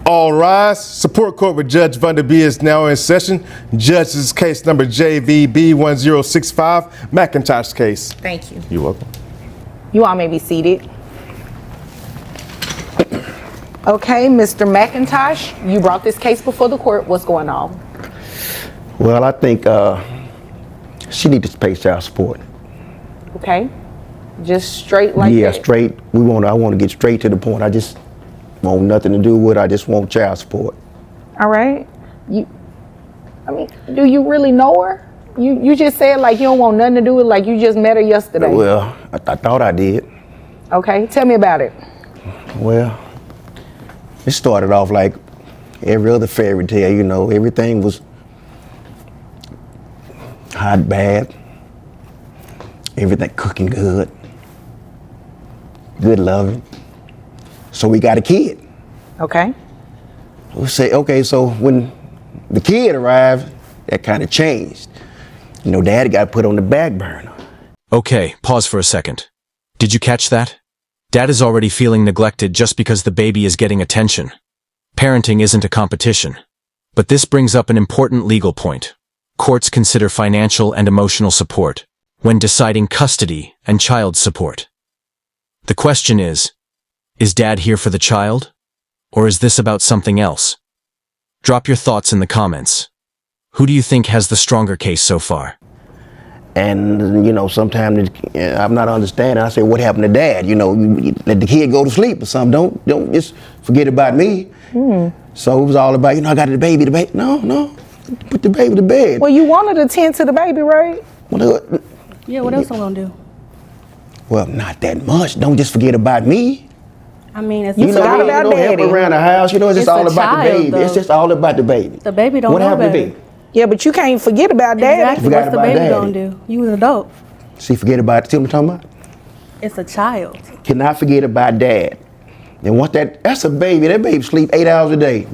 All rise. Support court with Judge Vanderby is now in session. Judge, this is case number JVB 1065, McIntosh case. Thank you. You're welcome. You all may be seated. Okay, Mr. McIntosh, you brought this case before the court. What's going on? Well, I think she needs to pay child support. Okay, just straight like Yeah, that? straight. I want to get straight to the point. I just want nothing to do with it. I just want child support. All right. Do you really know her? You just said like you don't want nothing to do with, like you just met her yesterday. Well, I thought I did. Okay, tell me about it. Well, it started off like every other fairy tale, you know. Everything was hot, bad. Everything cooking good. Good loving. So we got a kid. Okay. We say, okay, so when the kid arrived, that kind of changed. You know, Daddy got put on the back burner. Okay, pause for a second. Did you catch that? Dad is already feeling neglected just because the baby is getting attention. Parenting isn't a competition. But this brings up an important legal point. Courts consider financial and emotional support when deciding custody and child support. The question is Dad here for the child? Or is this about something else? Drop your thoughts in the comments. Who do you think has the stronger case so far? And, you know, sometimes I'm not understanding. I say, what happened to Dad? You know, you let the kid go to sleep or something. Don't just forget about me. So it was all about, you know, I got the baby. No. Put the baby to bed. Well, you wanted to tend to the baby, right? Yeah, what else I'm gonna do? Well, not that much. Don't just forget about me. I mean, it's You a forgot child. about don't help Daddy. around the house. You know, it's just It's all a about the child, baby. though. It's just all about the baby. The baby don't what know happened to better. baby? Yeah, but you can't forget about Daddy. Exactly. Forgot What's the about baby Daddy. gonna do? You an adult. See, forget about it. See what I'm talking about? It's a child. Cannot forget about Dad. And once that's a baby. That baby sleep 8 hours a day.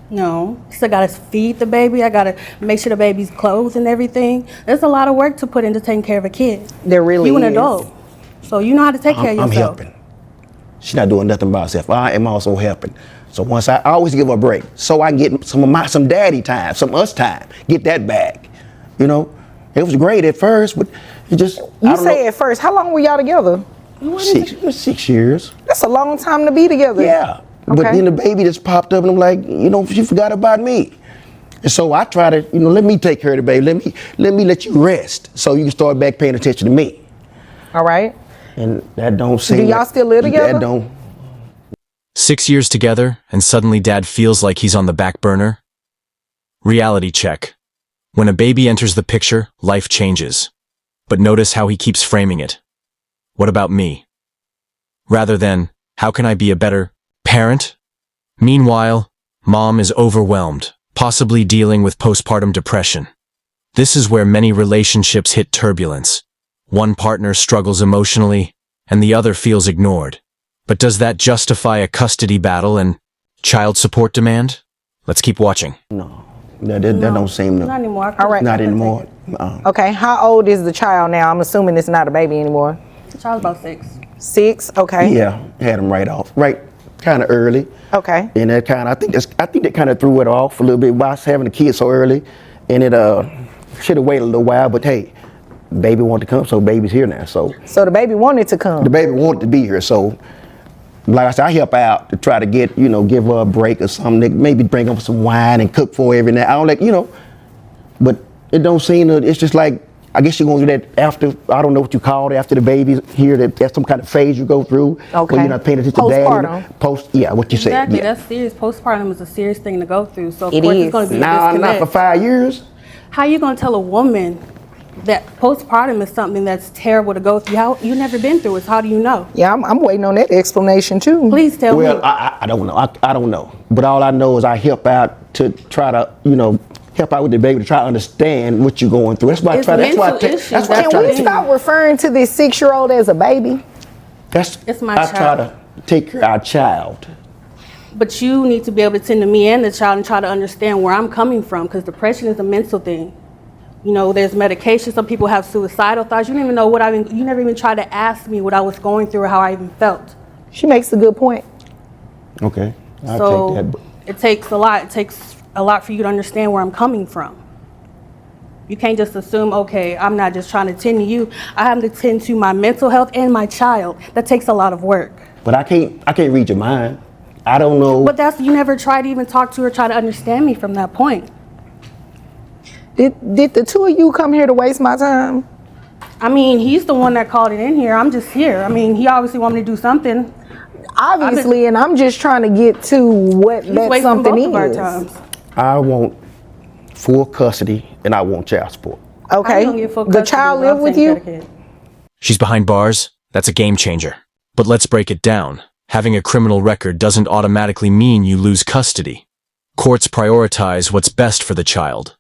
No, still gotta feed the baby. I gotta make sure the baby's clothed and everything. There's a lot of work to put into taking care of a kid. There really You an is. adult, so you know how to take care of I'm yourself. helping. She's not doing nothing by herself. I am also helping. So once I always give her a break, so I can get some daddy time, some us time. Get that back. You know, it was great at first, but it just You say at first, how long were y'all together? 6 years. That's a long time to be together. Yeah. But Okay. then the baby just popped up and I'm like, you know, she forgot about me. And so I try to, you know, let me take care of the baby. Let you rest so you can start back paying attention to me. All right. And that don't seem Do y'all still live together? That don't. 6 years together, and suddenly Dad feels like he's on the back burner? Reality check. When a baby enters the picture, life changes. But notice how he keeps framing it. What about me? Rather than, how can I be a better parent? Meanwhile, Mom is overwhelmed, possibly dealing with postpartum depression. This is where many relationships hit turbulence. One partner struggles emotionally, and the other feels ignored. But does that justify a custody battle and child support demand? Let's keep watching. No. That don't seem to. Not anymore. All right. Not anymore. Okay, how old is the child now? I'm assuming it's not a baby anymore. The child's about 6. 6, okay. Yeah, had him right kind of early. Okay. And that kind of, I think that kind of threw it off a little bit by us having the kid so early. And it should have waited a little while, but hey, baby wanted to come, so baby's here now. So So the baby wanted to come. the baby wanted to be here. So like I said, I help out to try to get, you know, give her a break or something. Maybe bring up some wine and cook for her every night. I don't like, you know, but it don't seem to, it's just like, I guess you're going to do that after, I don't know what you call it, after the baby's here, that's some kind of phase you go through. Okay. Where you're not paying attention to Postpartum. yeah, what you said. Exactly. Yeah. That's serious. Postpartum is a serious thing to go through. So of It course is. it's going to be a Now, disconnect. not for 5 years. How you going to tell a woman that postpartum is something that's terrible to go through? How you never been through it? So how do you know? Yeah, I'm waiting on that explanation too. Please tell Well, me. I don't know. I don't know. But all I know is I help out to try to, you know, help out with the baby to try to understand what you're going through. That's why It's I try. That's why I mental take. issues. That's why I That's try Can the we to. thing. stop referring to this 6-year-old as a baby? It's my I try child. to take care of our child. But you need to be able to tend to me and the child and try to understand where I'm coming from, because depression is a mental thing. You know, there's medication. Some people have suicidal thoughts. You don't even know what you never even tried to ask me what I was going through or how I even felt. She makes a good point. Okay. I'll So take that. It takes a lot. It takes a lot for you to understand where I'm coming from. You can't just assume, okay, I'm not just trying to tend to you. I have to tend to my mental health and my child. That takes a lot of work. But I can't read your mind. I don't know. But you never try to even talk to her, try to understand me from that point. Did the two of you come here to waste my time? I mean, he's the one that called it in here. I'm just here. I mean, he obviously wanted me to do something. Obviously, and I'm just trying to get to what that something both of our is. times. I want full custody and I want child support. Okay, I don't get full the custody, child but I'm live with taking you? care of the kid. She's behind bars. That's a game changer. But let's break it down. Having a criminal record doesn't automatically mean you lose custody. Courts prioritize what's best for the child.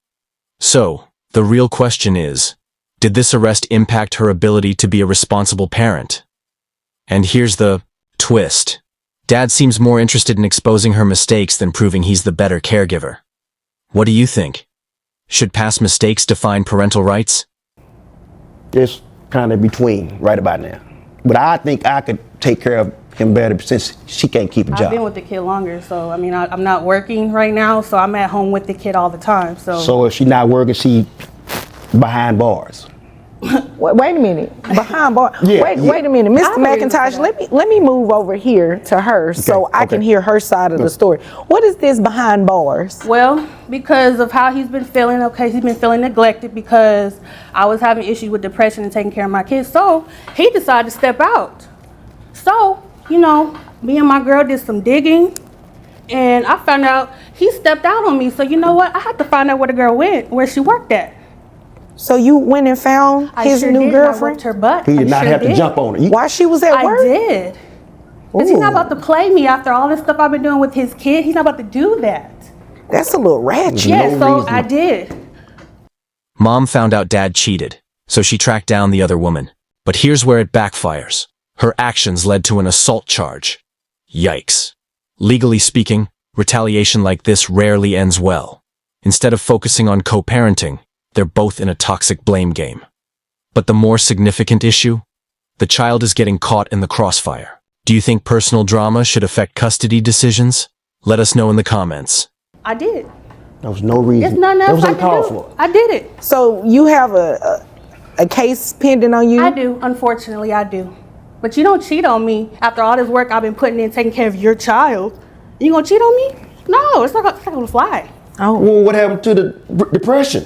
So, the real question is, did this arrest impact her ability to be a responsible parent? And here's the twist. Dad seems more interested in exposing her mistakes than proving he's the better caregiver. What do you think? Should past mistakes define parental rights? Just kind of between right about now. But I think I could take care of him better since she can't keep a job. I've been with the kid longer, so I mean, I'm not working right now, so I'm at home with the kid all the time. So if she's not working, she behind bars. Wait a minute. Behind bar. Yeah, Wait a minute, Mr. I agree with McIntosh. that. Let me move over here to her so I can hear her side of the story. What is this behind bars? Well, because of how he's been feeling, okay, he's been feeling neglected because I was having issues with depression and taking care of my kids. So he decided to step out. So, you know, me and my girl did some digging and I found out he stepped out on me. So you know what? I had to find out where the girl went, where she worked at. So you went and found his sure new did. girlfriend? I her butt. He did I not sure have to did. jump on her. While she was at work? I did. Because he's not about to play me after all this stuff I've been doing with his kid. He's not about to do that. That's a little ratchet. Yeah, No so reason. I did. Mom found out Dad cheated, so she tracked down the other woman. But here's where it backfires. Her actions led to an assault charge. Yikes. Legally speaking, retaliation like this rarely ends well. Instead of focusing on co-parenting, they're both in a toxic blame game. But the more significant issue? The child is getting caught in the crossfire. Do you think personal drama should affect custody decisions? Let us know in the comments. I did. There was no reason. There's nothing That else was I can uncalled do. for. I did it. So you have a case pending on you? I do. Unfortunately, I do. But you don't cheat on me after all this work I've been putting in taking care of your child. You gonna cheat on me? No, it's not gonna fly. Oh. Well, what happened to the depression?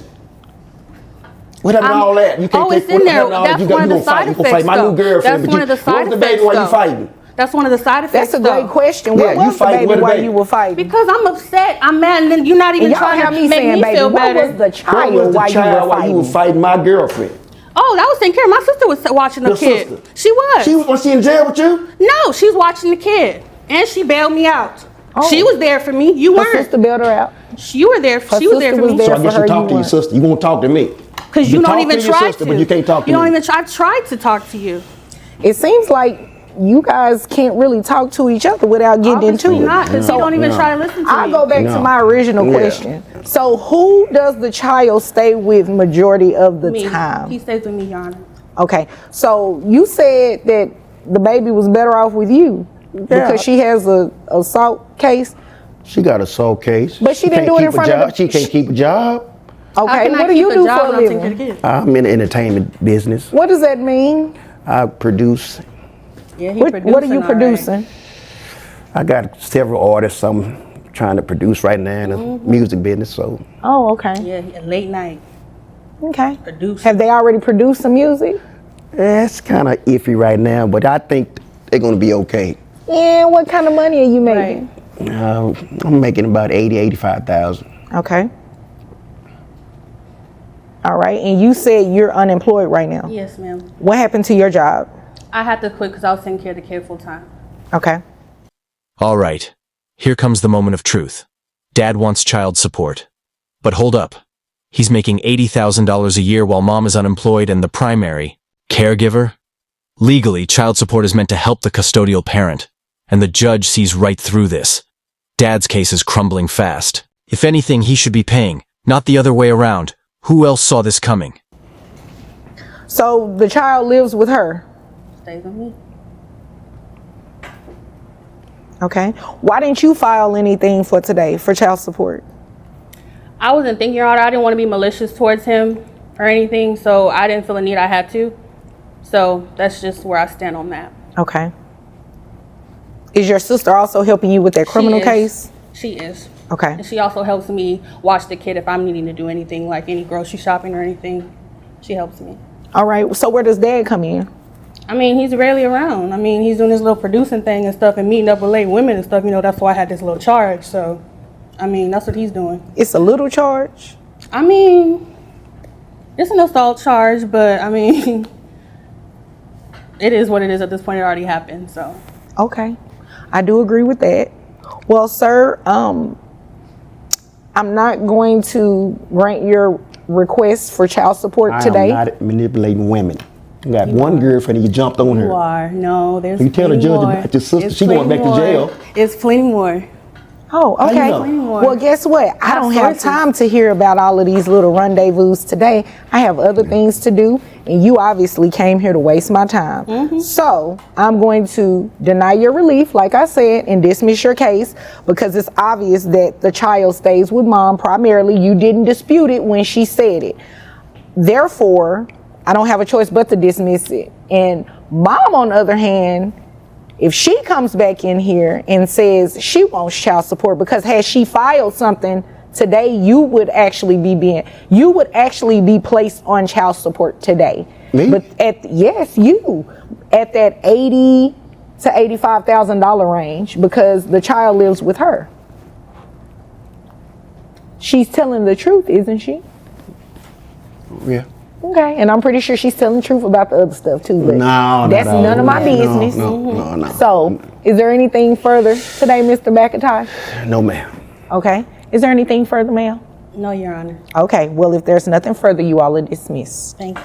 What happened to all that? You can't it's take in what there. happened to all that? That's You one of the gonna fight. side You gonna effects. fight my new though. girlfriend. That's one of the side Where's the effects. baby while you though. fighting? That's one of the side effects. That's a great though. question. Yeah, What you was the fight baby with the while baby. you were fighting? Because I'm upset. I'm mad, and then you're not even And y'all trying have to me make saying, me baby, feel what better. was the Where child was the while you child were while you were fighting? fighting my girlfriend? Oh, that was taken care of. My sister was watching the Your kid. sister? She was. Was she in jail with you? No, she was watching the kid, and she bailed me out. Oh. She was there for me. You Her weren't. sister bailed her out. You were there. She was there sister for was me. there. So I for guess her, you talk you to your weren't. sister. You won't talk to me. Because you don't talk even to your try sister, to. but you can't talk to You don't me. even try. I tried to talk to you. It seems like you guys can't really talk to each other without getting Obviously into it. not, because you don't even try to listen to I'll me. go back to No. my original Yeah. question. So who does the child stay with majority of the Me. time? He stays with me, Your Honor. Okay, so you said that the baby was better off with you because she has a assault case. She got a assault case. But she didn't can't do it in keep a front of job. the- She can't keep a job. How Okay, can I what do keep you a do job for a when I'm taking care of living? the kid? I'm in the entertainment business. What does that mean? I produce. Yeah, he What are you producing, all right. producing? I got several artists I'm trying to produce right now in the music business. So Oh, okay. Yeah, late night. Okay. Producing. Have they already produced some music? that's kind of iffy right now, but I think they're going to be okay. Yeah, what kind of money are you making? I'm making about 85,000. Okay. All right, and you said you're unemployed right now. Yes, ma'am. What happened to your job? I had to quit because I was taking care of the kid full time. Okay. All right. Here comes the moment of truth. Dad wants child support. But hold up. He's making $80,000 a year while mom is unemployed and the primary caregiver? Legally, child support is meant to help the custodial parent, and the judge sees right through this. Dad's case is crumbling fast. If anything, he should be paying, not the other way around. Who else saw this coming? So the child lives with her. Stays with me. Okay. Why didn't you file anything for today for child support? I wasn't thinking about it. I didn't want to be malicious towards him or anything, so I didn't feel a need I had to. So that's just where I stand on that. Okay. Is your sister also helping you with that criminal case? She is. Okay. And she also helps me watch the kid if I'm needing to do anything, like any grocery shopping or anything. She helps me. All right. So where does dad come in? I mean, he's rarely around. I mean, he's doing this little producing thing and stuff and meeting up with late women and stuff. You know, that's why I had this little charge. So, I mean, that's what he's doing. It's a little charge? I mean, it's an assault charge, but I mean, it is what it is at this point. It already happened, so. Okay. I do agree with that. Well, sir, I'm not going to grant your request for child support today. I am not manipulating women. You got one girlfriend and you jumped on her. You are. No, there's You tell the plenty judge more. about your sister. It's She going plenty back to jail. more. It's plenty more. Oh, How you okay. know? Well, guess what? I don't have sources. time to hear about all of these little rendezvous today. I have other things to do, and you obviously came here to waste my time. So I'm going to deny your relief, like I said, and dismiss your case because it's obvious that the child stays with mom primarily. You didn't dispute it when she said it. Therefore, I don't have a choice but to dismiss it. And mom, on the other hand, if she comes back in here and says she wants child support because had she filed something today, you would actually be placed on child support today. Me? But yes, you at that $80,000 to $85,000 range because the child lives with her. She's telling the truth, isn't she? Yeah. Okay, and I'm pretty sure she's telling the truth about the other stuff too. But No, that's none of my business. No. So, is there anything further today, Mr. McIntosh? No, ma'am. Okay. Is there anything further, ma'am? No, Your Honor. Okay. Well, if there's nothing further, you all are dismissed. Thank you.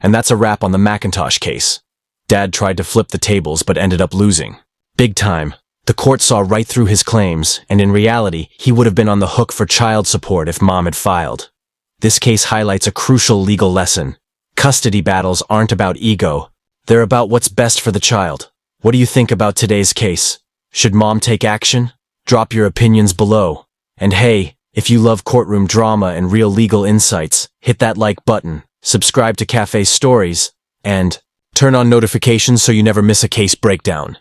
And that's a wrap on the McIntosh case. Dad tried to flip the tables but ended up losing. Big time. The court saw right through his claims, and in reality, he would have been on the hook for child support if mom had filed. This case highlights a crucial legal lesson. Custody battles aren't about ego. They're about what's best for the child. What do you think about today's case? Should mom take action? Drop your opinions below. And hey, if you love courtroom drama and real legal insights, hit that like button, subscribe to Cafe Stories, and turn on notifications so you never miss a case breakdown.